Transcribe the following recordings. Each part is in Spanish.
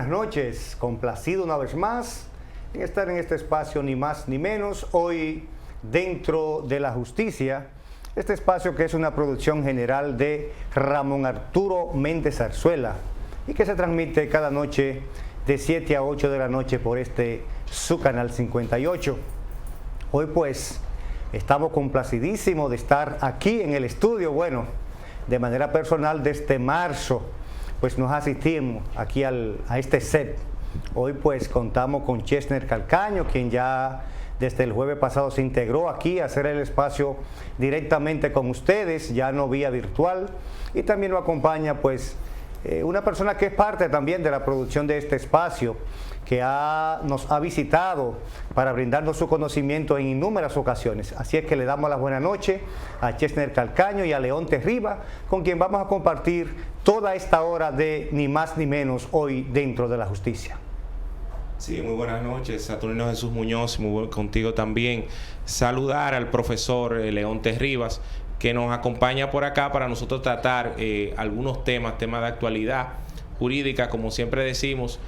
buenas noches. Complacido una vez más en estar en este espacio, ni más ni menos. Hoy, dentro de la justicia, este espacio que es una producción general de Ramón Arturo Méndez Zarzuela y que se transmite cada noche de 7 a 8 de la noche por su canal 58. Hoy pues estamos complacidísimos de estar aquí en el estudio. Bueno, de manera personal desde marzo pues nos asistimos aquí a este set. Hoy pues contamos con Chesner Calcaño, quien ya desde el jueves pasado se integró aquí a hacer el espacio directamente con ustedes, ya no vía virtual, y también nos acompaña pues una persona que es parte también de la producción de este espacio, que nos ha visitado para brindarnos su conocimiento en innumerables ocasiones. Así es que le damos la buena noche a Chesner Calcaño y a Leonte Rivas, con quien vamos a compartir toda esta hora de ni más ni menos hoy dentro de la justicia. Sí, muy buenas noches, Saturnino Jesús Muñoz, contigo también. Saludar al profesor Leonte Rivas, que nos acompaña por acá para nosotros tratar algunos temas de actualidad jurídica, como siempre decimos,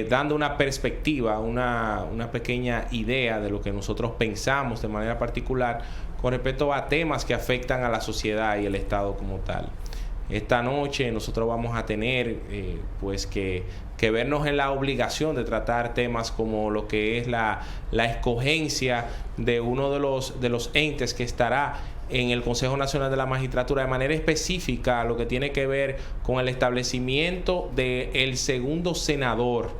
dando una perspectiva, una pequeña idea de lo que nosotros pensamos de manera particular con respecto a temas que afectan a la sociedad y el Estado como tal. Esta noche nosotros vamos a tener pues que vernos en la obligación de tratar temas como lo que es la escogencia de uno de los entes que estará en el Consejo Nacional de la Magistratura, de manera específica lo que tiene que ver con el establecimiento del segundo senador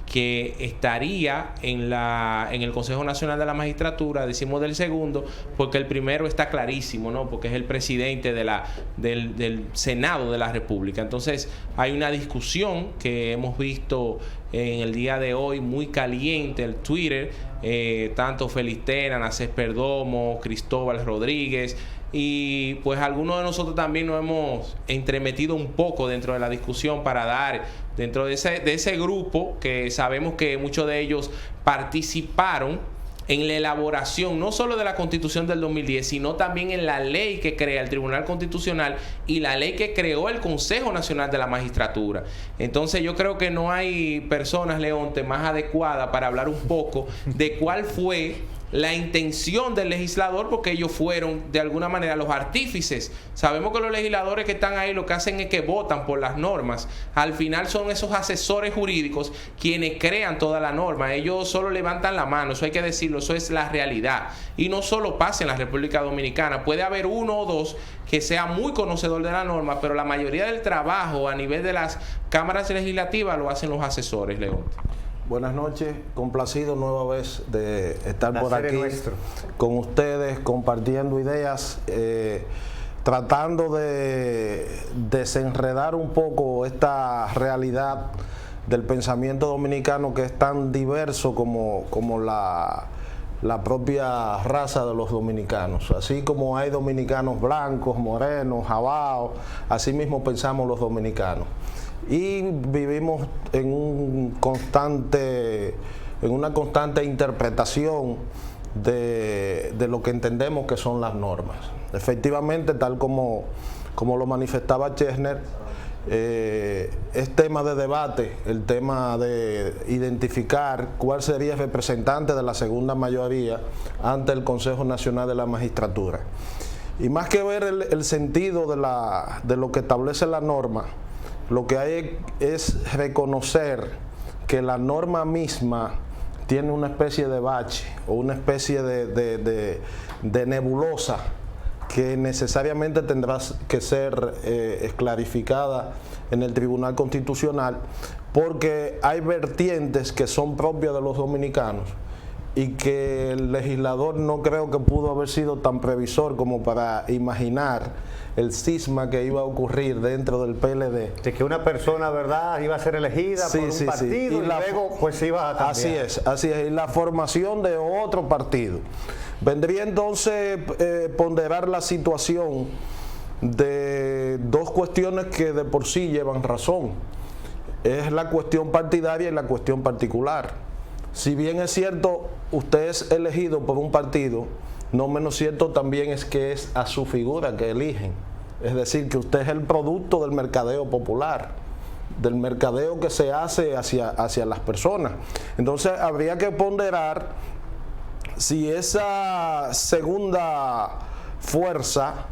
que estaría en el Consejo Nacional de la Magistratura. Decimos del segundo porque el primero está clarísimo, ¿no? Porque es el presidente del Senado de la República. Entonces hay una discusión que hemos visto en el día de hoy muy caliente, el Twitter, tanto Felistena, Nacés Perdomo, Cristóbal Rodríguez, y pues algunos de nosotros también nos hemos entremetido un poco dentro de la discusión para dar dentro de ese grupo, que sabemos que muchos de ellos participaron en la elaboración no solo de la Constitución del 2010, sino también en la ley que crea el Tribunal Constitucional y la ley que creó el Consejo Nacional de la Magistratura. Entonces yo creo que no hay personas, Leonte, más adecuadas para hablar un poco de cuál fue la intención del legislador, porque ellos fueron de alguna manera los artífices. Sabemos que los legisladores que están ahí lo que hacen es que votan por las normas. Al final son esos asesores jurídicos quienes crean toda la norma. Ellos solo levantan la mano, eso hay que decirlo, eso es la realidad. Y no solo pasa en la República Dominicana, puede haber uno o dos que sea muy conocedor de la norma, pero la mayoría del trabajo a nivel de las cámaras legislativas lo hacen los asesores, León. Buenas noches, complacido nueva vez de estar por aquí con ustedes, compartiendo ideas, tratando de desenredar un poco esta realidad del pensamiento dominicano, que es tan diverso como la propia raza de los dominicanos. Así como hay dominicanos blancos, morenos, jabaos, así mismo pensamos los dominicanos. Y vivimos en una constante interpretación de lo que entendemos que son las normas. Efectivamente, tal como lo manifestaba Chesner, es tema de debate el tema de identificar cuál sería el representante de la segunda mayoría ante el Consejo Nacional de la Magistratura. Y más que ver el sentido de lo que establece la norma, lo que hay es reconocer que la norma misma tiene una especie de bache o una especie de nebulosa que necesariamente tendrá que ser clarificada en el Tribunal Constitucional, porque hay vertientes que son propias de los dominicanos y que el legislador no creo que pudo haber sido tan previsor como para imaginar el cisma que iba a ocurrir dentro del PLD. De que una persona, ¿verdad?, iba a ser elegida por un partido y luego pues iba a cambiar. Así es, y la formación de otro partido. Vendría entonces ponderar la situación de dos cuestiones que de por sí llevan razón. Es la cuestión partidaria y la cuestión particular. Si bien es cierto, usted es elegido por un partido, no menos cierto también es que es a su figura que eligen. Es decir, que usted es el producto del mercadeo popular. del mercadeo que se hace hacia las personas. Entonces habría que ponderar si esa segunda fuerza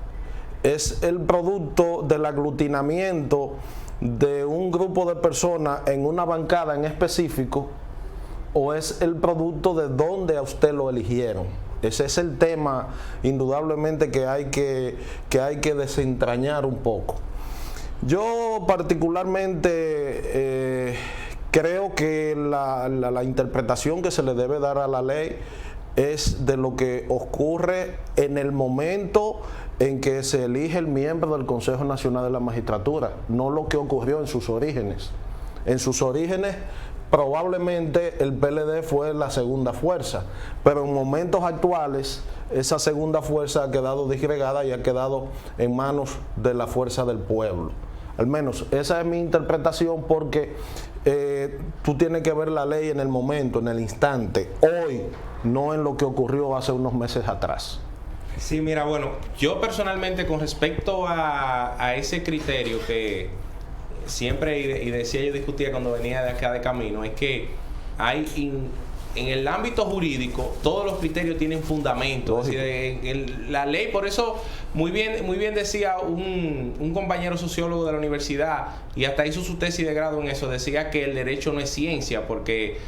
es el producto del aglutinamiento de un grupo de personas en una bancada en específico, o es el producto de dónde a usted lo eligieron. Ese es el tema indudablemente que hay que desentrañar un poco. Yo particularmente creo que la interpretación que se le debe dar a la ley es de lo que ocurre en el momento en que se elige el miembro del Consejo Nacional de la Magistratura, no lo que ocurrió en sus orígenes. En sus orígenes probablemente el PLD fue la segunda fuerza, pero en momentos actuales esa segunda fuerza ha quedado disgregada y ha quedado en manos de la fuerza del pueblo. Al menos esa es mi interpretación, porque tú tienes que ver la ley en el momento, en el instante, hoy, no en lo que ocurrió hace unos meses atrás. Sí, mira, bueno, yo personalmente con respecto a ese criterio que siempre y decía, yo discutía cuando venía de acá de camino, es que hay en el ámbito jurídico todos los criterios tienen fundamento. Es decir, la ley, por eso muy bien decía un compañero sociólogo de la universidad, y hasta hizo su tesis de grado en eso, decía que el derecho no es ciencia, porque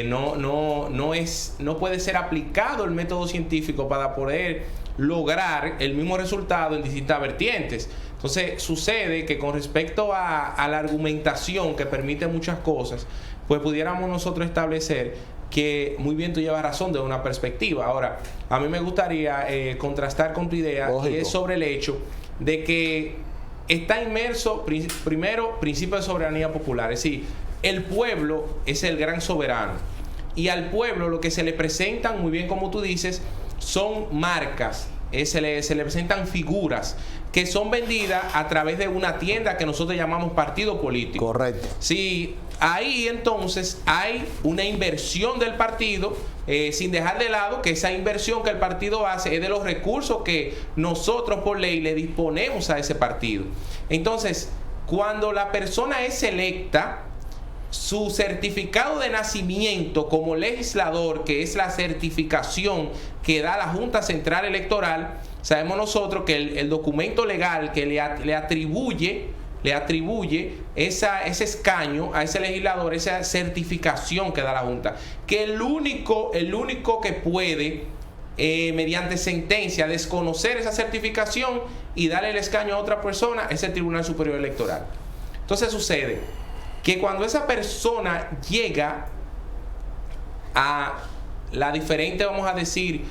no puede ser aplicado el método científico para poder lograr el mismo resultado en distintas vertientes. Entonces sucede que con respecto a la argumentación que permite muchas cosas, pues pudiéramos nosotros establecer que muy bien tú llevas razón de una perspectiva. Ahora, a mí me gustaría contrastar con tu idea. Lógico. Y es sobre el hecho de que está inmerso, primero, principio de soberanía popular. Es decir, el pueblo es el gran soberano, y al pueblo lo que se le presentan, muy bien como tú dices, son marcas, se le presentan figuras que son vendidas a través de una tienda que nosotros llamamos partido político. Correcto. Sí, ahí entonces hay una inversión del partido, sin dejar de lado que esa inversión que el partido hace es de los recursos que nosotros por ley le disponemos a ese partido. Entonces, cuando la persona es electa, su certificado de nacimiento como legislador, que es la certificación que da la Junta Central Electoral, sabemos nosotros que el documento legal que le atribuye ese escaño a ese legislador, esa certificación que da la Junta, que el único que puede mediante sentencia desconocer esa certificación y darle el escaño a otra persona es el Tribunal Superior Electoral. Entonces sucede que cuando esa persona llega a la diferente, vamos a decir,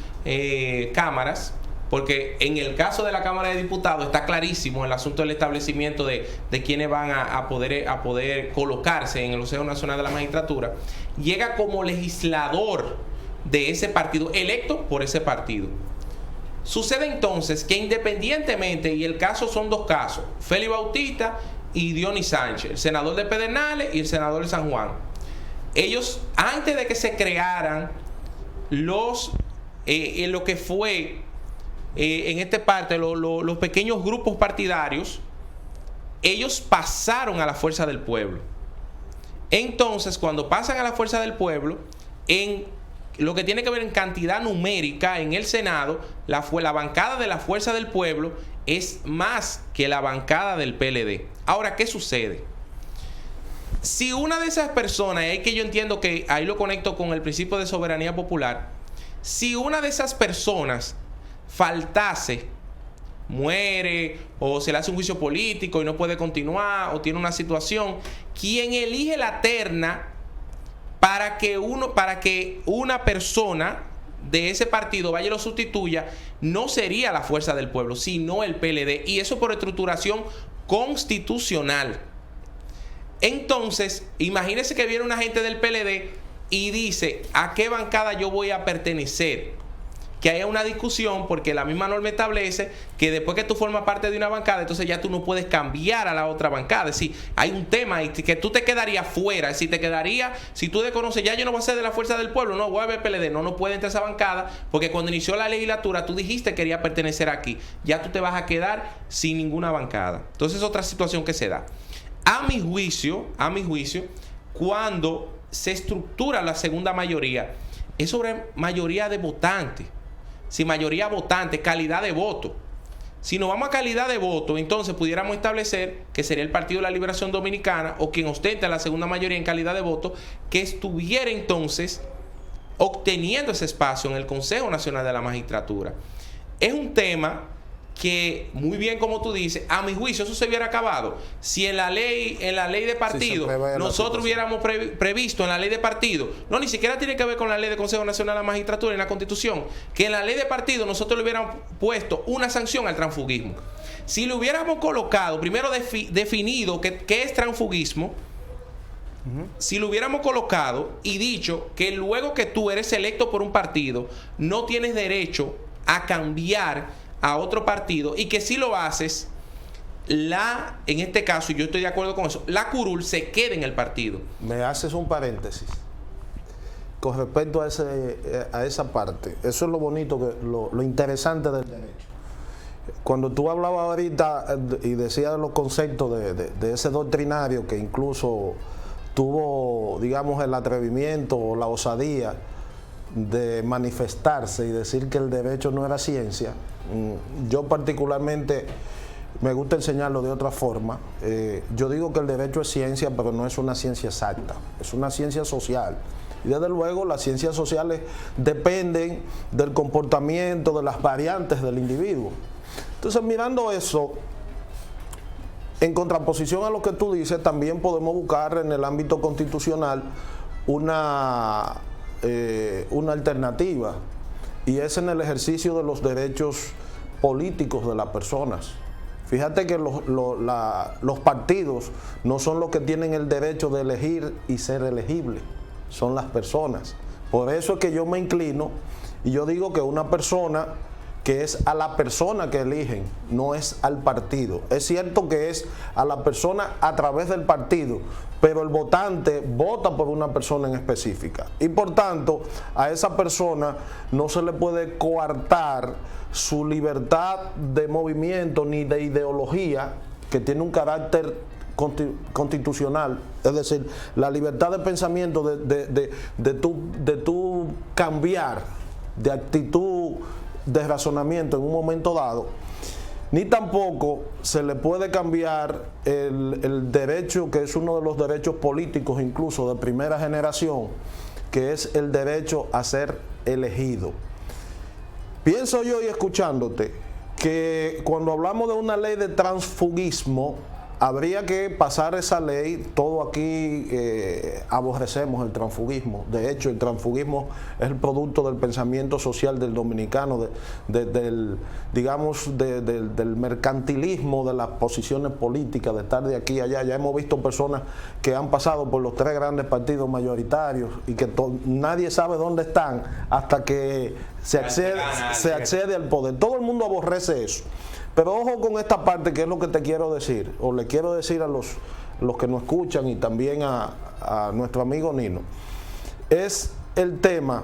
cámaras, porque en el caso de la Cámara de Diputados está clarísimo el asunto del establecimiento de quienes van a poder colocarse en el Consejo Nacional de la Magistratura, llega como legislador de ese partido, electo por ese partido. Sucede entonces que independientemente, y el caso son dos casos, Félix Bautista y Dionis Sánchez, el senador de Pedernales y el senador de San Juan, ellos, antes de que se crearan lo que fue en esta parte los pequeños grupos partidarios, ellos pasaron a la fuerza del pueblo. Entonces, cuando pasan a la fuerza del pueblo, en lo que tiene que ver en cantidad numérica en el Senado, la bancada de la fuerza del pueblo es más que la bancada del PLD. Ahora, ¿qué sucede? Si una de esas personas, y ahí que yo entiendo que ahí lo conecto con el principio de soberanía popular, si una de esas personas faltase, muere o se le hace un juicio político y no puede continuar o tiene una situación, quien elige la terna para que una persona de ese partido vaya y lo sustituya, no sería la fuerza del pueblo, sino el PLD, y eso por estructuración constitucional. Entonces, imagínese que viene una gente del PLD y dice, ¿a qué bancada yo voy a pertenecer? Que haya una discusión, porque la misma norma establece que después que tú formas parte de una bancada, entonces ya tú no puedes cambiar a la otra bancada. Es decir, hay un tema y que tú te quedarías fuera. Es decir, si tú desconoces, ya yo no voy a ser de la fuerza del pueblo, no voy a ver PLD, no puede entrar a esa bancada, porque cuando inició la legislatura tú dijiste que querías pertenecer aquí, ya tú te vas a quedar sin ninguna bancada. Entonces es otra situación que se da. A mi juicio, cuando se estructura la segunda mayoría, es sobre mayoría de votantes. Si mayoría votante, calidad de voto. Si nos vamos a calidad de voto, entonces pudiéramos establecer que sería el Partido de la Liberación Dominicana o quien ostenta la segunda mayoría en calidad de voto, que estuviera entonces obteniendo ese espacio en el Consejo Nacional de la Magistratura. Es un tema que, muy bien como tú dices, a mi juicio eso se hubiera acabado si en la ley de partido nosotros hubiéramos previsto en la ley de partido, no, ni siquiera tiene que ver con la ley de Consejo Nacional de la Magistratura en la Constitución, que en la ley de partido nosotros le hubiéramos puesto una sanción al transfugismo. Si le hubiéramos colocado, primero definido qué es transfugismo, si lo hubiéramos colocado y dicho que luego que tú eres electo por un partido, no tienes derecho a cambiar a otro partido, y que si lo haces, en este caso, y yo estoy de acuerdo con eso, la curul se queda en el partido. Me haces un paréntesis con respecto a esa parte. Eso es lo bonito, lo interesante del derecho. Cuando tú hablabas ahorita y decías los conceptos de ese doctrinario que incluso tuvo, digamos, el atrevimiento o la osadía de manifestarse y decir que el derecho no era ciencia, yo particularmente me gusta enseñarlo de otra forma. Yo digo que el derecho es ciencia, pero no es una ciencia exacta, es una ciencia social. Y desde luego las ciencias sociales dependen del comportamiento, de las variantes del individuo. Entonces, mirando eso, en contraposición a lo que tú dices, también podemos buscar en el ámbito constitucional una alternativa, y es en el ejercicio de los derechos políticos de las personas. Fíjate que los partidos no son los que tienen el derecho de elegir y ser elegibles, son las personas. Por eso es que yo me inclino y yo digo que una persona, que es a la persona que eligen, no es al partido. Es cierto que es a la persona a través del partido, pero el votante vota por una persona en específica. Y por tanto, a esa persona no se le puede coartar su libertad de movimiento ni de ideología, que tiene un carácter constitucional, es decir, la libertad de pensamiento de tu cambiar de actitud, de razonamiento en un momento dado, ni tampoco se le puede cambiar el derecho, que es uno de los derechos políticos incluso de primera generación, que es el derecho a ser elegido. Pienso yo, y escuchándote, que cuando hablamos de una ley de transfugismo, habría que pasar esa ley. Todo aquí aborrecemos el transfugismo. De hecho, el transfugismo es el producto del pensamiento social del dominicano, del mercantilismo de las posiciones políticas, de estar de aquí a allá. Ya hemos visto personas que han pasado por los tres grandes partidos mayoritarios y que nadie sabe dónde están hasta que se accede al poder. Todo el mundo aborrece eso. Pero ojo con esta parte, que es lo que te quiero decir, o le quiero decir a los que nos escuchan y también a nuestro amigo Nino. Es el tema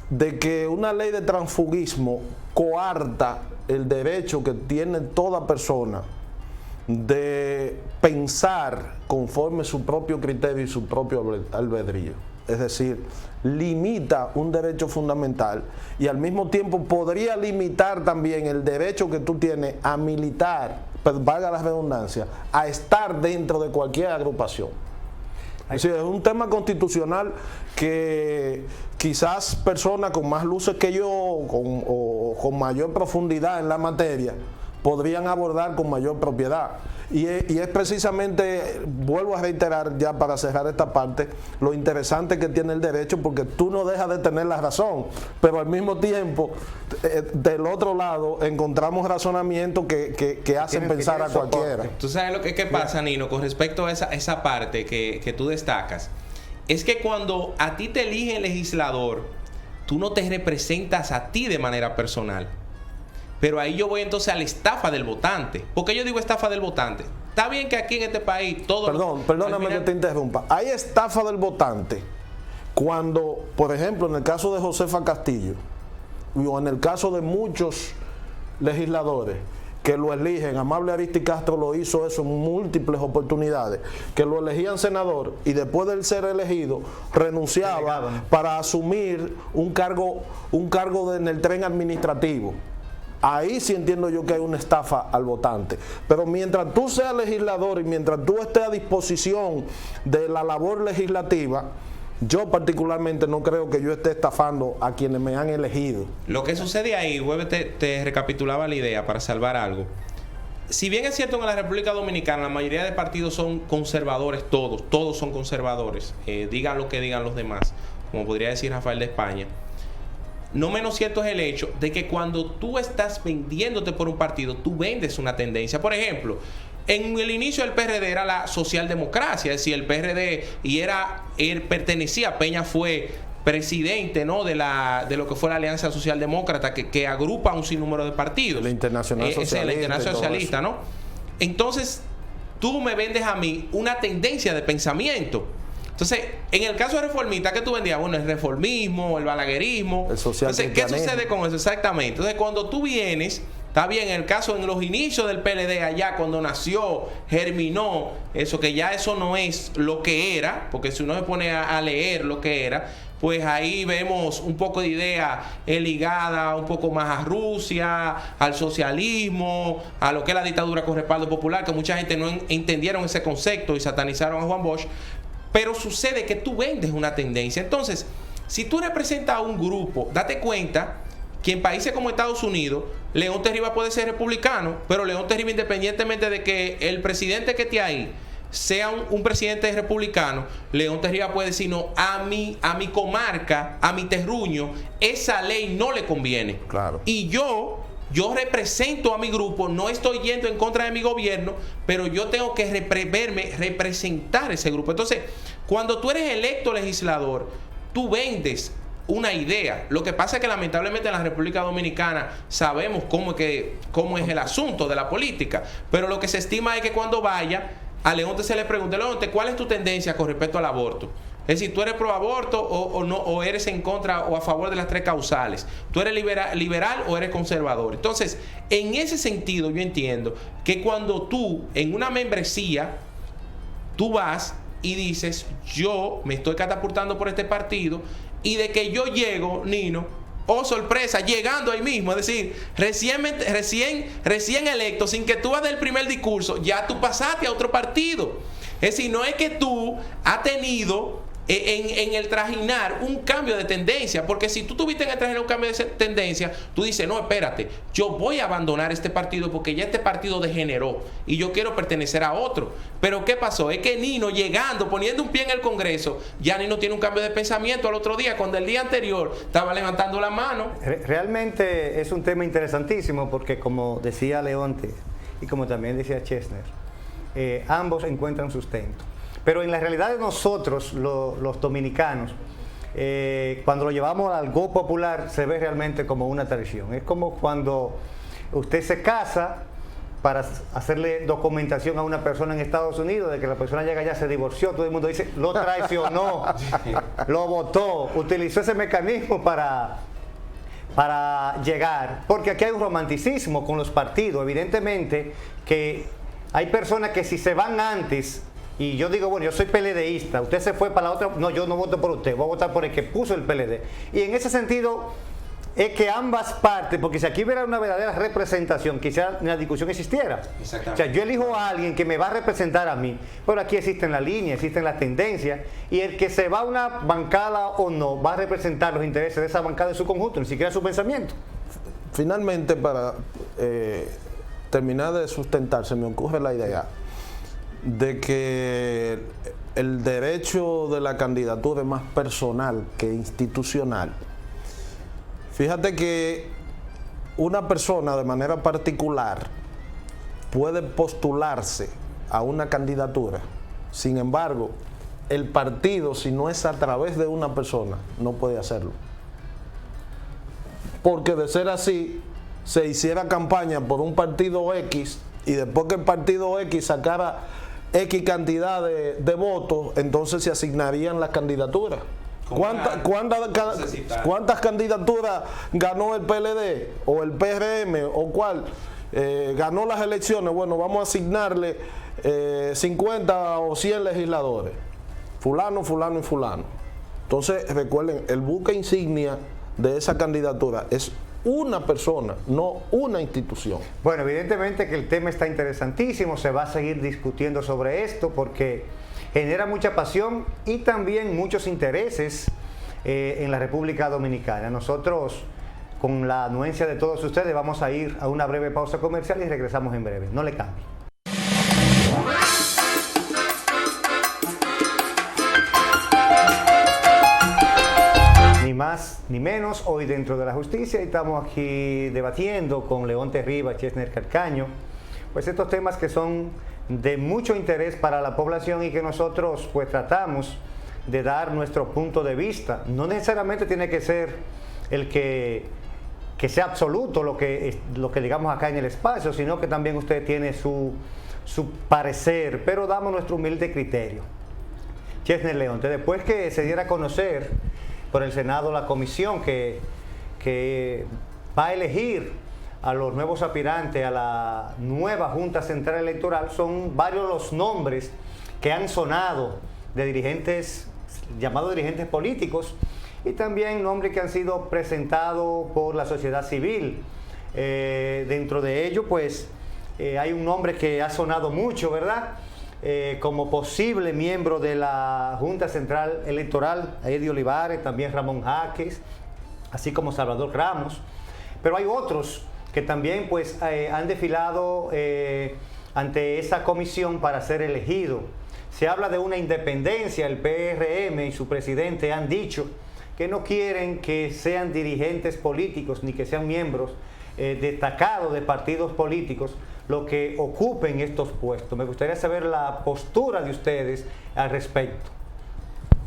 de que una ley de transfugismo coarta el derecho que tiene toda persona de pensar conforme su propio criterio y su propio albedrío. Es decir, limita un derecho fundamental y al mismo tiempo podría limitar también el derecho que tú tienes a militar, pues valga la redundancia, a estar dentro de cualquier agrupación. Es decir, es un tema constitucional que quizás personas con más luces que yo o con mayor profundidad en la materia podrían abordar con mayor propiedad. Y es precisamente, vuelvo a reiterar ya para cerrar esta parte, lo interesante que tiene el derecho, porque tú no dejas de tener la razón, pero al mismo tiempo, del otro lado, encontramos razonamientos que hacen pensar a cualquiera. Tú sabes lo que pasa, Nino, con respecto a esa parte que tú destacas. Es que cuando a ti te eligen legislador, tú no te representas a ti de manera personal. Pero ahí yo voy entonces a la estafa del votante. ¿Por qué yo digo estafa del votante? Está bien que aquí en este país todo... Perdóname que te interrumpa. Hay estafa del votante cuando, por ejemplo, en el caso de Josefa Castillo o en el caso de muchos legisladores, que lo eligen, Amable Aristi Castro lo hizo eso en múltiples oportunidades, que lo elegían senador y después de él ser elegido renunciaba para asumir un cargo en el tren administrativo. Ahí sí entiendo yo que hay una estafa al votante. Pero mientras tú seas legislador y mientras tú estés a disposición de la labor legislativa, yo particularmente no creo que yo esté estafando a quienes me han elegido. Lo que sucede ahí, Webber te recapitulaba la idea para salvar algo. Si bien es cierto que en la República Dominicana la mayoría de partidos son conservadores, todos son conservadores, digan lo que digan los demás, como podría decir Rafael de España, no menos cierto es el hecho de que cuando tú estás vendiéndote por un partido, tú vendes una tendencia. Por ejemplo, en el inicio del PRD era la socialdemocracia, es decir, el PRD él pertenecía, Peña fue presidente, ¿no?, de lo que fue la Alianza Socialdemócrata, que agrupa un sinnúmero de partidos. La Internacional Socialista. La Internacional Socialista, ¿no? Entonces, tú me vendes a mí una tendencia de pensamiento. Entonces, en el caso de reformista, ¿qué tú vendías? Bueno, el reformismo, el balaguerismo. El social. Entonces, ¿qué sucede con eso? Exactamente. Entonces, cuando tú vienes... Está bien, en el caso, en los inicios del PLD allá, cuando nació, germinó, eso que ya eso no es lo que era, porque si uno se pone a leer lo que era, pues ahí vemos un poco de idea ligada un poco más a Rusia, al socialismo, a lo que es la dictadura con respaldo popular, que mucha gente no entendieron ese concepto y satanizaron a Juan Bosch, pero sucede que tú vendes una tendencia. Entonces, si tú representas a un grupo, date cuenta que en países como Estados Unidos, León Terribas puede ser republicano, pero León Terribas, independientemente de que el presidente que esté ahí sea un presidente republicano, León Terribas puede decir, no, a mi comarca, a mi terruño, esa ley no le conviene. Claro. Y yo represento a mi grupo, no estoy yendo en contra de mi gobierno, pero yo tengo que representar ese grupo. Entonces, cuando tú eres electo legislador, tú vendes una idea. Lo que pasa es que lamentablemente en la República Dominicana sabemos cómo es el asunto de la política, pero lo que se estima es que cuando vaya a Leonte se le pregunte, Leonte, ¿cuál es tu tendencia con respecto al aborto? Es decir, ¿tú eres pro aborto o no, o eres en contra o a favor de las tres causales? ¿Tú eres liberal o eres conservador? Entonces, en ese sentido yo entiendo que cuando tú en una membresía tú vas y dices, yo me estoy catapultando por este partido, y de que yo llego, Nino, oh sorpresa, llegando ahí mismo, es decir, recién electo, sin que tú hagas el primer discurso, ya tú pasaste a otro partido. Es decir, no es que tú has tenido en el trajinar un cambio de tendencia, porque si tú tuviste en el trajinar un cambio de tendencia, tú dices, no, espérate, yo voy a abandonar este partido porque ya este partido degeneró y yo quiero pertenecer a otro. Pero ¿qué pasó? Es que Nino, llegando, poniendo un pie en el Congreso, ya Nino tiene un cambio de pensamiento al otro día, cuando el día anterior estaba levantando la mano. Realmente es un tema interesantísimo porque, como decía Leonte y como también decía Chesner, ambos encuentran sustento. Pero en la realidad de nosotros, los dominicanos, cuando lo llevamos al algo popular, se ve realmente como una traición. Es como cuando usted se casa para hacerle documentación a una persona en Estados Unidos, de que la persona llega allá, se divorció, todo el mundo dice, lo traicionó, lo votó, utilizó ese mecanismo para llegar. Porque aquí hay un romanticismo con los partidos. Evidentemente que hay personas que si se van antes... Y yo digo, bueno, yo soy PLDista, usted se fue para la otra, no, yo no voto por usted, voy a votar por el que puso el PLD. Y en ese sentido es que ambas partes, porque si aquí hubiera una verdadera representación, quizás la discusión existiera. O sea, yo elijo a alguien que me va a representar a mí, pero aquí existen las líneas, existen las tendencias, y el que se va a una bancada o no, va a representar los intereses de esa bancada en su conjunto, ni siquiera su pensamiento. Finalmente, para terminar de sustentar, se me ocurre la idea de que el derecho de la candidatura es más personal que institucional. Fíjate que una persona de manera particular puede postularse a una candidatura, sin embargo, el partido, si no es a través de una persona, no puede hacerlo. Porque de ser así, se hiciera campaña por un partido X y después que el partido X sacara X cantidad de votos, entonces se asignarían las candidaturas. ¿Cuántas candidaturas ganó el PLD o el PRM o cuál? ganó las elecciones, bueno, vamos a asignarle 50 o 100 legisladores, fulano, fulano y fulano. Entonces, recuerden, el buque insignia de esa candidatura es una persona, no una institución. Bueno, evidentemente que el tema está interesantísimo, se va a seguir discutiendo sobre esto porque genera mucha pasión y también muchos intereses en la República Dominicana. Nosotros, con la anuencia de todos ustedes, vamos a ir a una breve pausa comercial y regresamos en breve. No le cambie. Ni más ni menos, hoy dentro de la justicia estamos aquí debatiendo con Leonte Rivas, Chesner Calcaño, pues estos temas que son de mucho interés para la población y que nosotros pues tratamos de dar nuestro punto de vista. No necesariamente tiene que ser el que sea absoluto lo que digamos acá en el espacio, sino que también usted tiene su parecer, pero damos nuestro humilde criterio. Chesner Leonte, después que se diera a conocer por el Senado la comisión que va a elegir a los nuevos aspirantes a la nueva Junta Central Electoral, son varios los nombres que han sonado de dirigentes, llamados dirigentes políticos, y también nombres que han sido presentados por la sociedad civil. Dentro de ello, pues, hay un nombre que ha sonado mucho, ¿verdad? Como posible miembro de la Junta Central Electoral, Eddie Olivares, también Ramón Jaques, así como Salvador Ramos. Pero hay otros que también pues, han desfilado ante esa comisión para ser elegido. Se habla de una independencia, el PRM y su presidente han dicho que no quieren que sean dirigentes políticos ni que sean miembros destacados de partidos políticos lo que ocupen estos puestos. Me gustaría saber la postura de ustedes al respecto.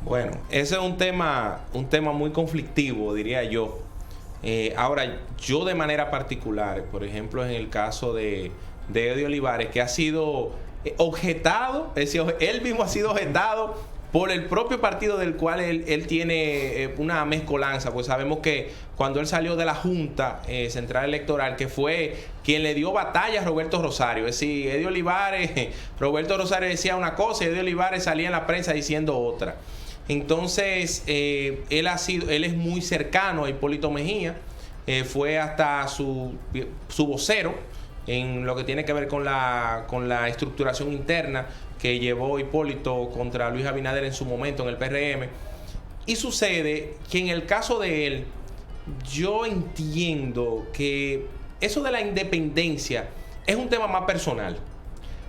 Bueno, ese es un tema muy conflictivo, diría yo. Ahora, yo de manera particular, por ejemplo, en el caso de Eddie Olivares, que ha sido objetado, es decir, él mismo ha sido objetado por el propio partido del cual él tiene una mezcolanza, pues sabemos que cuando él salió de la Junta Central Electoral, que fue quien le dio batalla a Roberto Rosario, es decir, Eddie Olivares, Roberto Rosario decía una cosa y Eddie Olivares salía en la prensa diciendo otra. Entonces, él es muy cercano a Hipólito Mejía, fue hasta su vocero en lo que tiene que ver con la estructuración interna que llevó Hipólito contra Luis Abinader en su momento en el PRM. Y sucede que en el caso de él, yo entiendo que eso de la independencia es un tema más personal.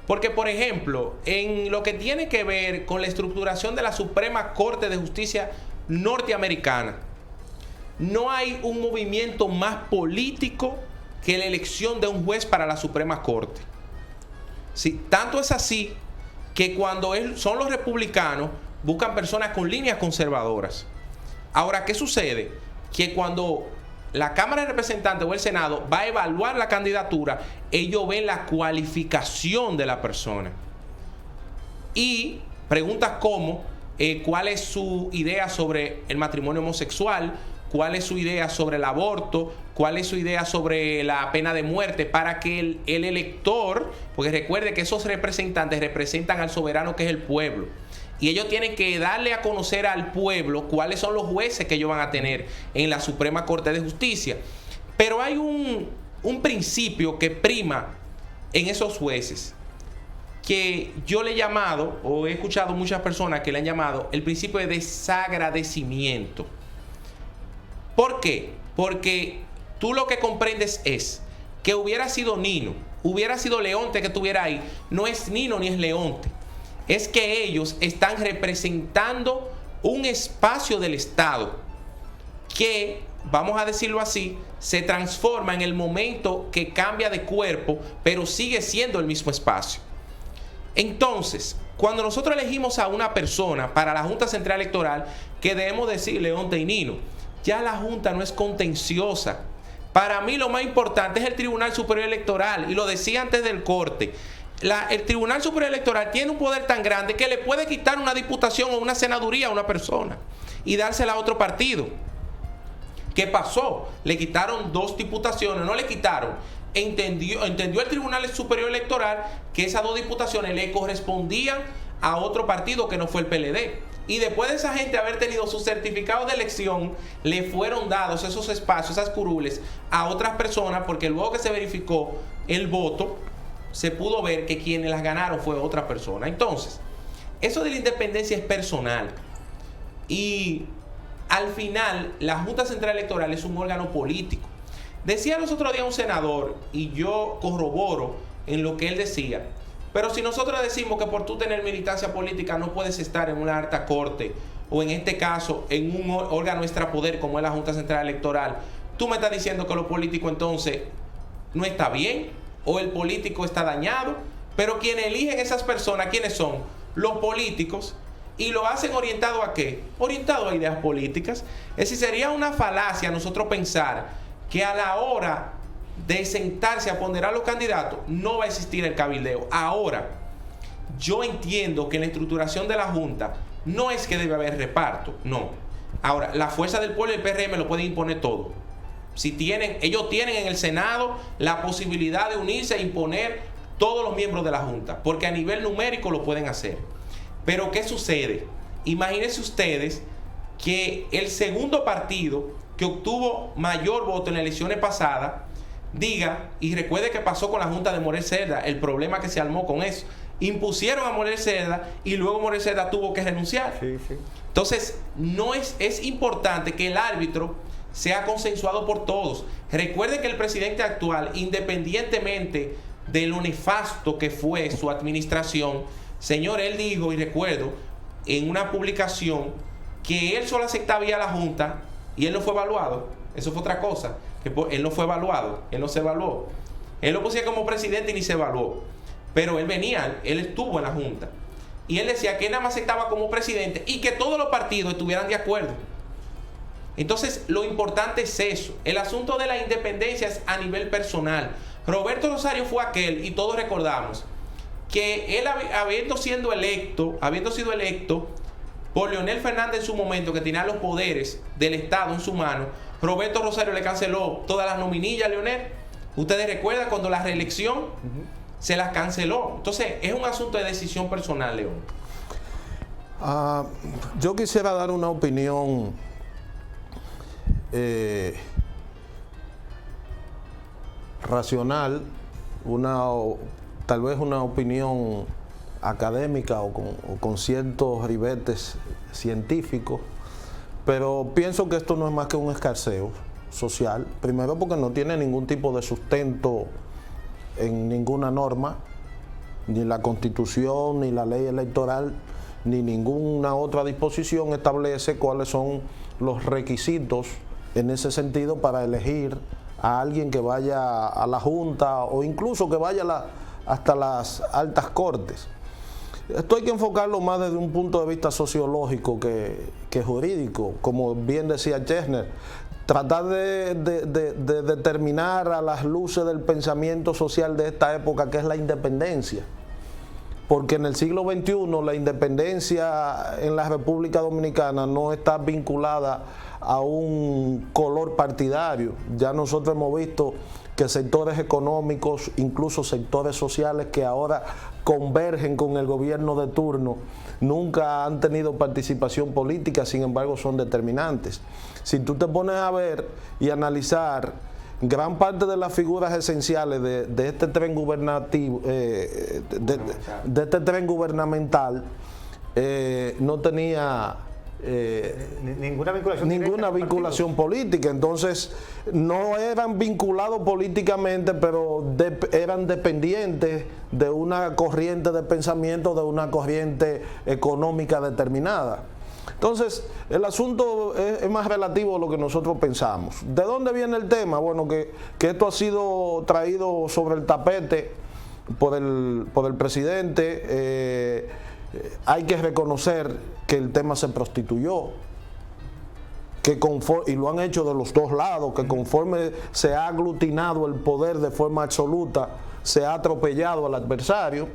Porque, por ejemplo, en lo que tiene que ver con la estructuración de la Suprema Corte de Justicia norteamericana, no hay un movimiento más político que la elección de un juez para la Suprema Corte. Sí, tanto es así que cuando son los republicanos, buscan personas con líneas conservadoras. Ahora, ¿qué sucede? Que cuando la Cámara de Representantes o el Senado va a evaluar la candidatura, ellos ven la cualificación de la persona. Y preguntas como, ¿cuál es su idea sobre el matrimonio homosexual? ¿Cuál es su idea sobre el aborto? ¿Cuál es su idea sobre la pena de muerte? Para que el elector, porque recuerde que esos representantes representan al soberano que es el pueblo. Y ellos tienen que darle a conocer al pueblo cuáles son los jueces que ellos van a tener en la Suprema Corte de Justicia. Pero hay un principio que prima en esos jueces, que yo le he llamado, o he escuchado muchas personas que le han llamado, el principio de desagradecimiento. ¿Por qué? Porque tú lo que comprendes es que hubiera sido Nino, hubiera sido Leonte que estuviera ahí. No es Nino ni es Leonte. Es que ellos están representando un espacio del Estado que, vamos a decirlo así, se transforma en el momento que cambia de cuerpo, pero sigue siendo el mismo espacio. Entonces, cuando nosotros elegimos a una persona para la Junta Central Electoral, que debemos decir Leonte y Nino, ya la Junta no es contenciosa. Para mí lo más importante es el Tribunal Superior Electoral, y lo decía antes del corte. El Tribunal Superior Electoral tiene un poder tan grande que le puede quitar una diputación o una senaduría a una persona y dársela a otro partido. ¿Qué pasó? Le quitaron 2 diputaciones, no le quitaron, entendió el Tribunal Superior Electoral que esas 2 diputaciones le correspondían a otro partido que no fue el PLD. Y después de esa gente haber tenido sus certificados de elección, le fueron dados esos espacios, esas curules, a otras personas, porque luego que se verificó el voto, se pudo ver que quienes las ganaron fue otra persona. Entonces, eso de la independencia es personal. Y al final, la Junta Central Electoral es un órgano político. Decía los otros días un senador, y yo corroboro en lo que él decía, pero si nosotros decimos que por tú tener militancia política no puedes estar en una alta corte, o en este caso en un órgano extrapoder como es la Junta Central Electoral, tú me estás diciendo que lo político entonces no está bien, o el político está dañado. Pero quienes eligen esas personas, ¿quiénes son? Los políticos. Y lo hacen orientado ¿a qué? Orientado a ideas políticas. Es decir, sería una falacia nosotros pensar que a la hora de sentarse a ponderar los candidatos no va a existir el cabildeo. Ahora, yo entiendo que en la estructuración de la Junta no es que debe haber reparto, no. Ahora, la fuerza del pueblo y el PRM lo pueden imponer todo. Si ellos tienen en el Senado la posibilidad de unirse e imponer todos los miembros de la Junta, porque a nivel numérico lo pueden hacer. Pero ¿qué sucede? Imagínense ustedes que el segundo partido que obtuvo mayor voto en las elecciones pasadas diga, y recuerde que pasó con la Junta de Morel Cerda, el problema que se armó con eso. Impusieron a Morel Cerda y luego Morel Cerda tuvo que renunciar. Sí. Entonces, es importante que el árbitro sea consensuado por todos. Recuerde que el presidente actual, independientemente de lo nefasto que fue su administración, señor, él dijo, y recuerdo, en una publicación, que él solo aceptaba ir a la Junta y él no fue evaluado. Eso fue otra cosa, que él no fue evaluado, él no se evaluó. Él lo pusieron como presidente y ni se evaluó. Pero él estuvo en la Junta. Y él decía que él nada más aceptaba como presidente y que todos los partidos estuvieran de acuerdo. Entonces, lo importante es eso. El asunto de la independencia es a nivel personal. Roberto Rosario fue aquel, y todos recordamos, que él habiendo sido electo por Leonel Fernández en su momento, que tenía los poderes del Estado en su mano, Roberto Rosario le canceló todas las nominillas a Leonel. Ustedes recuerdan cuando la reelección se las canceló. Entonces, es un asunto de decisión personal, León. Yo quisiera dar una opinión racional, tal vez una opinión académica o con ciertos ribetes científicos, pero pienso que esto no es más que un escarceo social, primero porque no tiene ningún tipo de sustento en ninguna norma, ni la Constitución, ni la ley electoral, ni ninguna otra disposición establece cuáles son los requisitos en ese sentido para elegir a alguien que vaya a la Junta o incluso que vaya hasta las altas cortes. Esto hay que enfocarlo más desde un punto de vista sociológico que jurídico, como bien decía Chesner. Tratar de determinar a las luces del pensamiento social de esta época qué es la independencia. Porque en el siglo XXI la independencia en la República Dominicana no está vinculada a un color partidario. Ya nosotros hemos visto que sectores económicos, incluso sectores sociales que ahora convergen con el gobierno de turno, nunca han tenido participación política, sin embargo son determinantes. Si tú te pones a ver y analizar gran parte de las figuras esenciales de este tren gubernativo, de este tren gubernamental, no tenía ninguna vinculación política. Entonces no eran vinculados políticamente, pero eran dependientes de una corriente de pensamiento, de una corriente económica determinada. Entonces, el asunto es más relativo a lo que nosotros pensamos. ¿De dónde viene el tema? Bueno, que esto ha sido traído sobre el tapete por el presidente. Hay que reconocer que el tema se prostituyó, y lo han hecho de los dos lados, que conforme se ha aglutinado el poder de forma absoluta, se ha atropellado al adversario.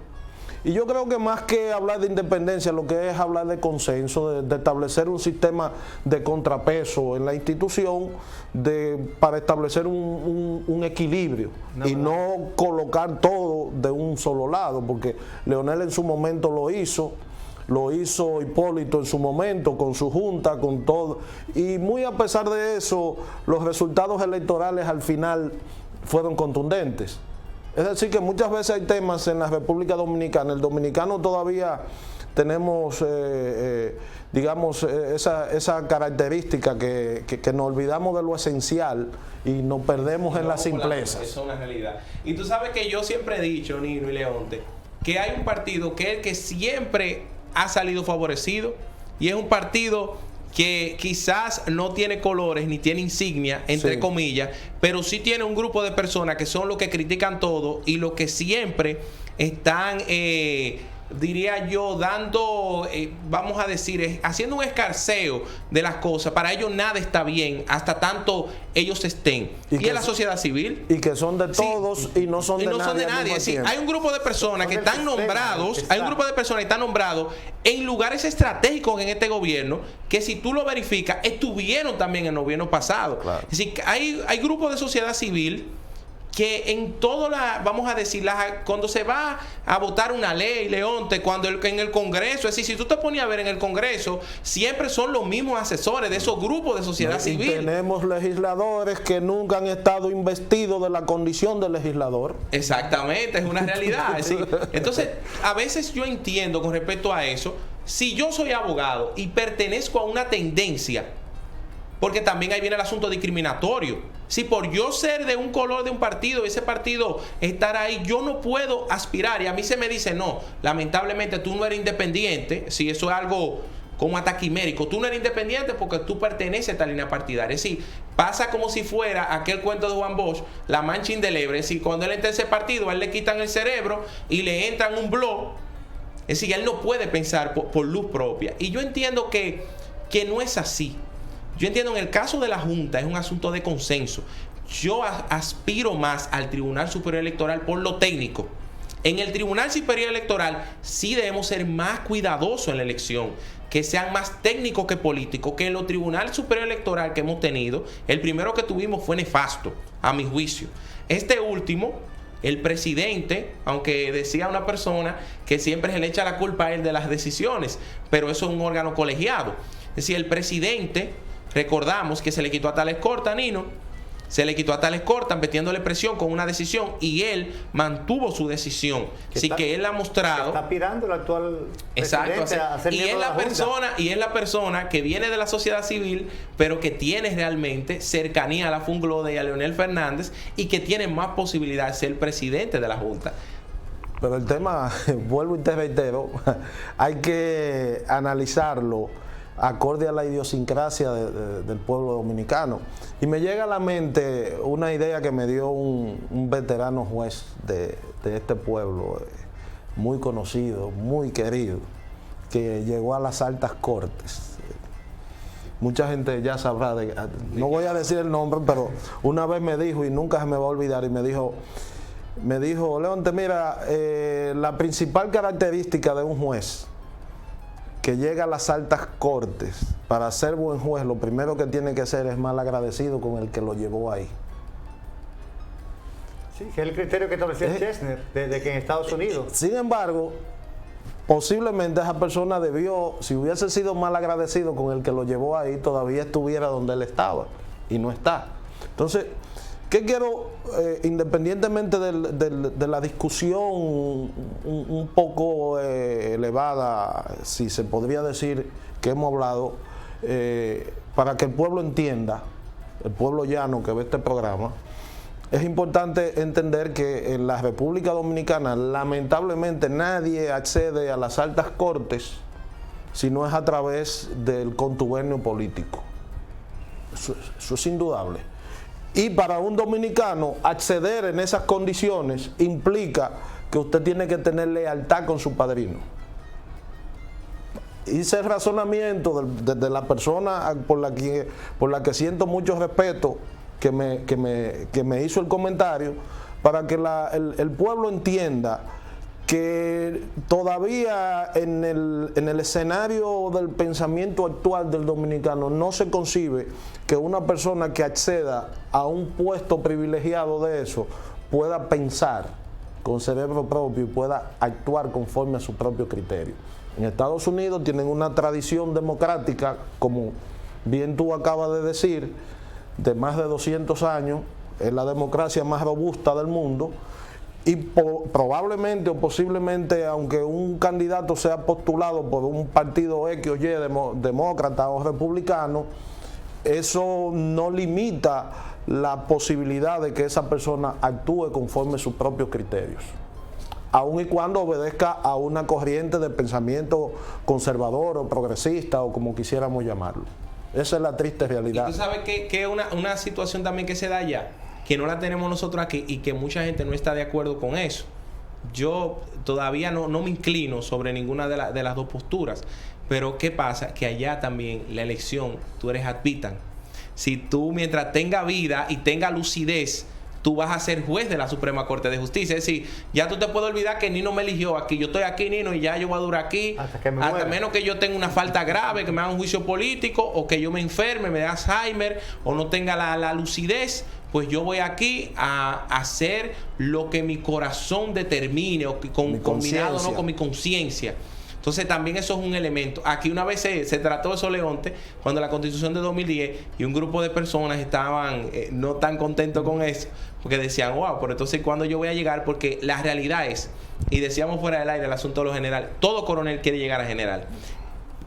Y yo creo que más que hablar de independencia, lo que es hablar de consenso, de establecer un sistema de contrapeso en la institución para establecer un equilibrio y no colocar todo de un solo lado, porque Leonel en su momento lo hizo Hipólito en su momento con su junta, con todo, y muy a pesar de eso, los resultados electorales al final fueron contundentes. Es decir, que muchas veces hay temas en la República Dominicana, el dominicano todavía tenemos, digamos, esa característica que nos olvidamos de lo esencial y nos perdemos en la simpleza. Eso es una realidad. Y tú sabes que yo siempre he dicho, Nino y Leonte, que hay un partido que es el que siempre ha salido favorecido, y es un partido que quizás no tiene colores ni tiene insignia, entre comillas, pero sí tiene un grupo de personas que son los que critican todo y los que siempre están, diría yo, dando, vamos a decir, haciendo un escarceo de las cosas. Para ellos nada está bien hasta tanto ellos estén. Y es la sociedad civil. Y que son de todos y no son de nadie. Sí, hay un grupo de personas que están nombrados, en lugares estratégicos en este gobierno, que si tú lo verificas, estuvieron también en el gobierno pasado. Claro. Es decir, hay grupos de sociedad civil que en todo vamos a decir, cuando se va a votar una ley, Leonte, cuando en el Congreso, es decir, si tú te ponías a ver en el Congreso, siempre son los mismos asesores de esos grupos de sociedad civil. Y tenemos legisladores que nunca han estado investidos de la condición de legislador. Exactamente, es una realidad. Es decir, entonces, a veces yo entiendo con respecto a eso, si yo soy abogado y pertenezco a una tendencia, porque también ahí viene el asunto discriminatorio. Si por yo ser de un color de un partido, ese partido estar ahí, yo no puedo aspirar, y a mí se me dice, no, lamentablemente tú no eres independiente, si eso es algo como ataquimérico, tú no eres independiente porque tú perteneces a esta línea partidaria. Es decir, pasa como si fuera aquel cuento de Juan Bosch, la mancha indeleble. Es decir, cuando él entra a ese partido, a él le quitan el cerebro y le entran un blog. Es decir, él no puede pensar por luz propia. Y yo entiendo que no es así. Yo entiendo, en el caso de la Junta es un asunto de consenso. Yo aspiro más al Tribunal Superior Electoral por lo técnico. En el Tribunal Superior Electoral sí debemos ser más cuidadosos en la elección, que sean más técnicos que políticos, que en los Tribunales Superior Electoral que hemos tenido, el primero que tuvimos fue nefasto, a mi juicio. Este último, el presidente, aunque decía una persona que siempre se le echa la culpa a él de las decisiones, pero eso es un órgano colegiado. Es decir, el presidente, recordamos que se le quitó a Tales Corta, Nino, se le quitó a Tales Corta metiéndole presión con una decisión, y él mantuvo su decisión. Así que él ha mostrado, está aspirando el actual presidente a ser miembro de la Junta. Y es la persona que viene de la sociedad civil, pero que tiene realmente cercanía a la Funglode y a Leonel Fernández, y que tiene más posibilidad de ser presidente de la Junta. Pero el tema, vuelvo y te reitero, hay que analizarlo acorde a la idiosincrasia del pueblo dominicano. Y me llega a la mente una idea que me dio un veterano juez de este pueblo, muy conocido, muy querido, que llegó a las altas cortes. Mucha gente ya sabrá, no voy a decir el nombre, pero una vez me dijo, y nunca se me va a olvidar, y me dijo, Leonte, mira, la principal característica de un juez que llega a las altas cortes, para ser buen juez, lo primero que tiene que ser es mal agradecido con el que lo llevó ahí. Sí, que es el criterio que establecía Chesner, desde que en Estados Unidos. Sin embargo, posiblemente esa persona debió, si hubiese sido mal agradecido con el que lo llevó ahí, todavía estuviera donde él estaba, y no está. Entonces, ¿qué quiero, independientemente de la discusión un poco elevada, si se podría decir que hemos hablado, para que el pueblo entienda, el pueblo llano que ve este programa, es importante entender que en la República Dominicana lamentablemente nadie accede a las altas cortes si no es a través del contubernio político. Eso es indudable. Y para un dominicano acceder en esas condiciones implica que usted tiene que tener lealtad con su padrino. Hice el razonamiento de la persona por la que siento mucho respeto, que me hizo el comentario, para que el pueblo entienda que todavía en el escenario del pensamiento actual del dominicano no se concibe que una persona que acceda a un puesto privilegiado de eso pueda pensar con cerebro propio y pueda actuar conforme a su propio criterio. En Estados Unidos tienen una tradición democrática, como bien tú acabas de decir, de más de 200 años, es la democracia más robusta del mundo, y probablemente o posiblemente, aunque un candidato sea postulado por un partido X o Y, demócrata o republicano, eso no limita la posibilidad de que esa persona actúe conforme a sus propios criterios, aun y cuando obedezca a una corriente de pensamiento conservador o progresista o como quisiéramos llamarlo. Esa es la triste realidad. Y tú sabes que es una situación también que se da allá, que no la tenemos nosotros aquí y que mucha gente no está de acuerdo con eso. Yo todavía no me inclino sobre ninguna de las dos posturas, pero ¿qué pasa? Que allá también la elección, tú eres ad vitam. Si tú, mientras tenga vida y tenga lucidez, tú vas a ser juez de la Suprema Corte de Justicia. Es decir, ya tú te puedes olvidar que Nino me eligió aquí. Yo estoy aquí, Nino, y ya yo voy a durar aquí. Hasta menos que yo tenga una falta grave, que me haga un juicio político, o que yo me enferme, me dé Alzheimer, o no tenga la lucidez, pues yo voy aquí a hacer lo que mi corazón determine, o combinado no con mi conciencia. Entonces también eso es un elemento. Aquí una vez se trató eso, Leonte, cuando la Constitución de 2010 y un grupo de personas estaban no tan contentos con eso, porque decían, wow, pero entonces ¿cuándo yo voy a llegar? Porque la realidad es, y decíamos fuera del aire el asunto de lo general, todo coronel quiere llegar a general.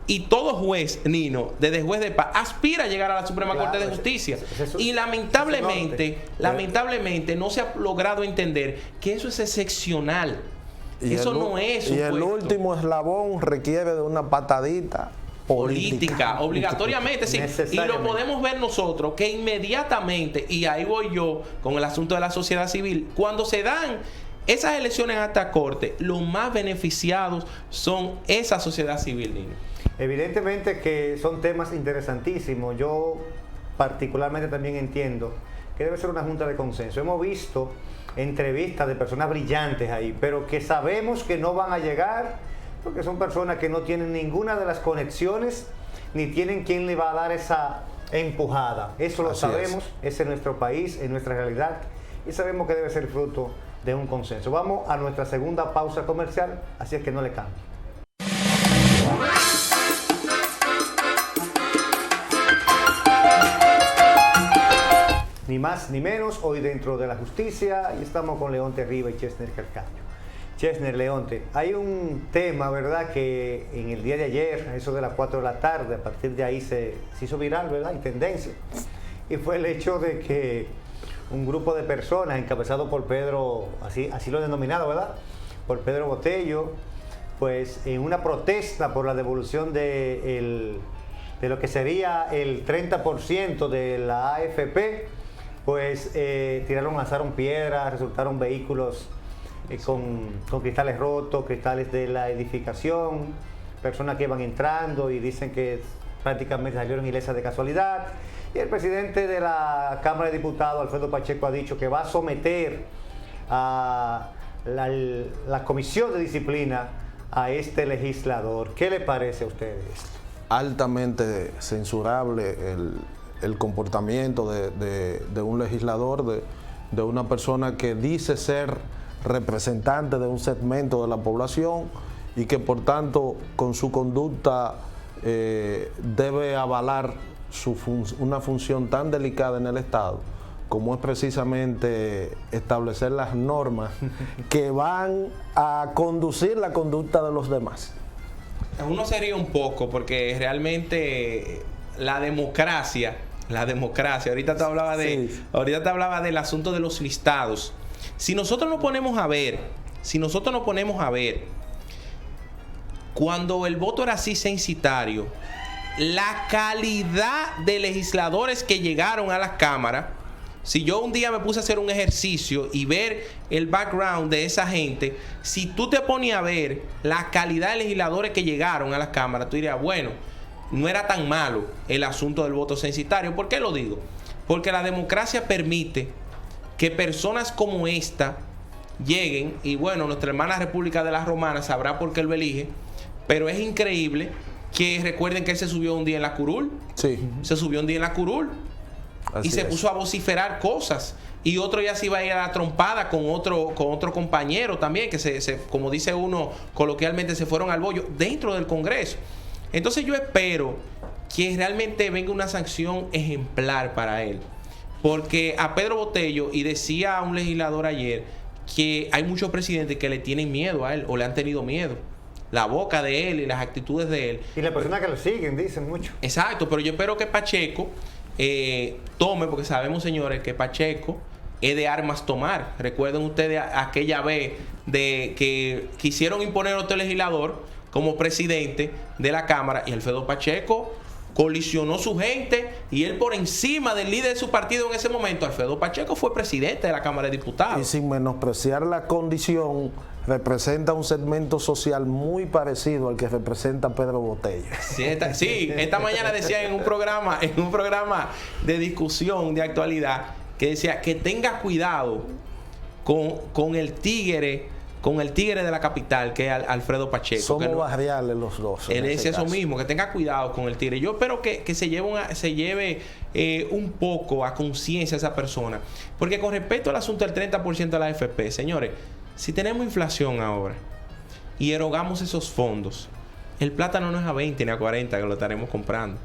Y todo juez, Nino, desde juez de paz, aspira a llegar a la Suprema Corte de Justicia. Y lamentablemente no se ha logrado entender que eso es excepcional. Eso no es un puesto. Y el último eslabón requiere de una patadita política. Obligatoriamente, sí. Y lo podemos ver nosotros, que inmediatamente, y ahí voy yo con el asunto de la sociedad civil, cuando se dan esas elecciones a esta corte, los más beneficiados son esa sociedad civil, Nino. Evidentemente que son temas interesantísimos. Yo particularmente también entiendo que debe ser una junta de consenso. Hemos visto entrevistas de personas brillantes ahí, pero que sabemos que no van a llegar porque son personas que no tienen ninguna de las conexiones ni tienen quien le va a dar esa empujada. Eso lo sabemos, es en nuestro país, en nuestra realidad, y sabemos que debe ser fruto de un consenso. Vamos a nuestra segunda pausa comercial, así es que no le cambie. Ni más ni menos, hoy dentro de la justicia, y estamos con Leonte Rivas y Chesner Calcaño. Chesner, Leonte, hay un tema, ¿verdad?, que en el día de ayer, a eso de las 4 de la tarde, a partir de ahí se hizo viral, ¿verdad?, y tendencia, y fue el hecho de que un grupo de personas, encabezado por Pedro, así lo he denominado, ¿verdad?, por Pedro Botello, pues en una protesta por la devolución de lo que sería el 30% de la AFP, pues lanzaron piedras, resultaron vehículos con cristales rotos, cristales de la edificación, personas que iban entrando y dicen que prácticamente salieron ilesas de casualidad. Y el presidente de la Cámara de Diputados, Alfredo Pacheco, ha dicho que va a someter a la Comisión de Disciplina a este legislador. ¿Qué le parece a ustedes? Altamente censurable el comportamiento de un legislador, de una persona que dice ser representante de un segmento de la población y que por tanto con su conducta debe avalar una función tan delicada en el Estado como es precisamente establecer las normas que van a conducir la conducta de los demás. Uno se ríe un poco porque realmente la democracia, ahorita te hablaba del asunto de los listados. Si nosotros nos ponemos a ver, cuando el voto era así censitario, la calidad de legisladores que llegaron a las cámaras, si yo un día me puse a hacer un ejercicio y ver el background de esa gente, si tú te pones a ver la calidad de legisladores que llegaron a las cámaras, tú dirías, bueno, no era tan malo el asunto del voto censitario. ¿Por qué lo digo? Porque la democracia permite que personas como esta lleguen, y bueno, nuestra hermana República de las Romanas sabrá por qué él lo elige, pero es increíble que recuerden que él se subió un día en la curul. Sí. Se subió un día en la curul. Así y se es. puso a vociferar cosas. Y otro ya se iba a ir a la trompada con otro compañero también, que como dice uno coloquialmente, se fueron al bollo dentro del Congreso. Entonces yo espero que realmente venga una sanción ejemplar para él. Porque a Pedro Botello, y decía un legislador ayer, que hay muchos presidentes que le tienen miedo a él o le han tenido miedo. La boca de él y las actitudes de él. Y las personas que lo siguen dicen mucho. Exacto, pero yo espero que Pacheco tome, porque sabemos, señores, que Pacheco es de armas tomar. Recuerden ustedes aquella vez de que quisieron imponer a otro legislador como presidente de la Cámara, y Alfredo Pacheco colisionó su gente, y él por encima del líder de su partido en ese momento. Alfredo Pacheco fue presidente de la Cámara de Diputados. Y sin menospreciar la condición, representa un segmento social muy parecido al que representa Pedro Botello. Sí, esta mañana decía en un programa de discusión de actualidad, que decía que tenga cuidado con el tigre de la capital, que es Alfredo Pacheco. Somos barriales los dos. Él es eso mismo, que tenga cuidado con el tigre. Yo espero que se lleve un poco a conciencia esa persona. Porque con respecto al asunto del 30% de la AFP, señores, si tenemos inflación ahora y erogamos esos fondos, el plátano no es a 20 ni a 40 que lo estaremos comprando.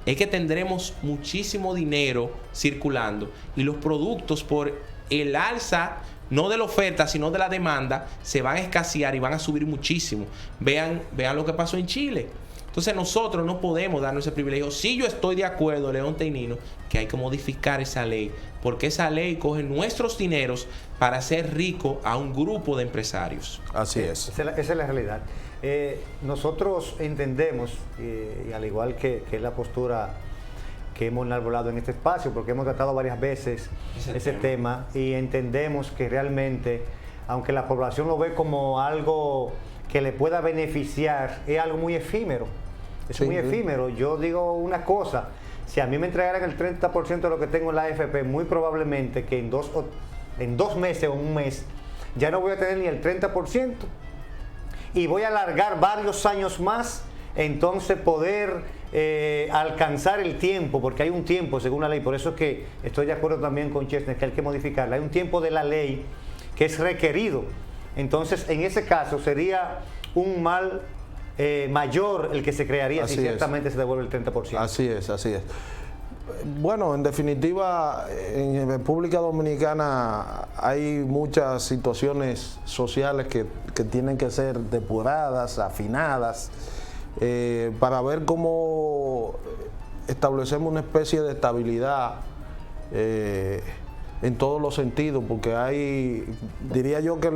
Es que tendremos muchísimo dinero circulando, y los productos, por el alza no de la oferta sino de la demanda, se van a escasear y van a subir muchísimo. Vean lo que pasó en Chile. Entonces nosotros no podemos darnos ese privilegio. Sí, yo estoy de acuerdo, León Teinino, que hay que modificar esa ley, porque esa ley coge nuestros dineros para hacer rico a un grupo de empresarios. Así es. Esa es la realidad. Nosotros entendemos, y al igual que la postura que hemos enarbolado en este espacio, porque hemos tratado varias veces ese tema, y entendemos que realmente, aunque la población lo ve como algo que le pueda beneficiar, es algo muy efímero. Es muy efímero. Yo digo una cosa: si a mí me entregaran el 30% de lo que tengo en la AFP, muy probablemente que en dos meses o un mes ya no voy a tener ni el 30%, y voy a alargar varios años más, entonces poder alcanzar el tiempo, porque hay un tiempo según la ley. Por eso es que estoy de acuerdo también con Chesner que hay que modificarla. Hay un tiempo de la ley que es requerido. Entonces, en ese caso sería un mal mayor el que se crearía si ciertamente se devuelve el 30%. Así es. Bueno, en definitiva, en República Dominicana hay muchas situaciones sociales que tienen que ser depuradas, afinadas, para ver cómo establecemos una especie de estabilidad en todos los sentidos, porque diría yo que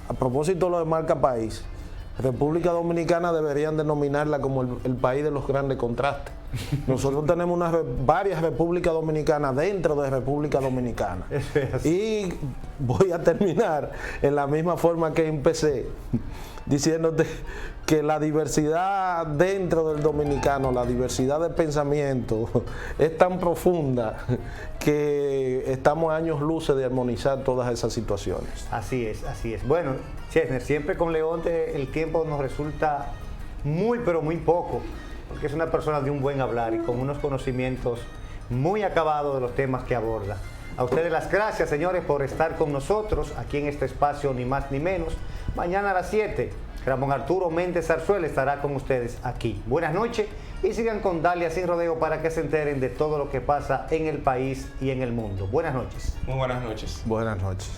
a propósito de lo de marca país, República Dominicana deberían denominarla como el país de los grandes contrastes. Nosotros tenemos varias Repúblicas Dominicanas dentro de República Dominicana. Y voy a terminar en la misma forma que empecé, diciéndote que la diversidad dentro del dominicano, la diversidad de pensamiento es tan profunda que estamos a años luces de armonizar todas esas situaciones. Así es. Bueno, Chesner, siempre con León el tiempo nos resulta muy, pero muy poco, porque es una persona de un buen hablar y con unos conocimientos muy acabados de los temas que aborda. A ustedes las gracias, señores, por estar con nosotros aquí en este espacio, ni más ni menos. Mañana a las 7, Ramón Arturo Méndez Zarzuela estará con ustedes aquí. Buenas noches y sigan con Dalia Sin Rodeo para que se enteren de todo lo que pasa en el país y en el mundo. Buenas noches. Muy buenas noches. Buenas noches.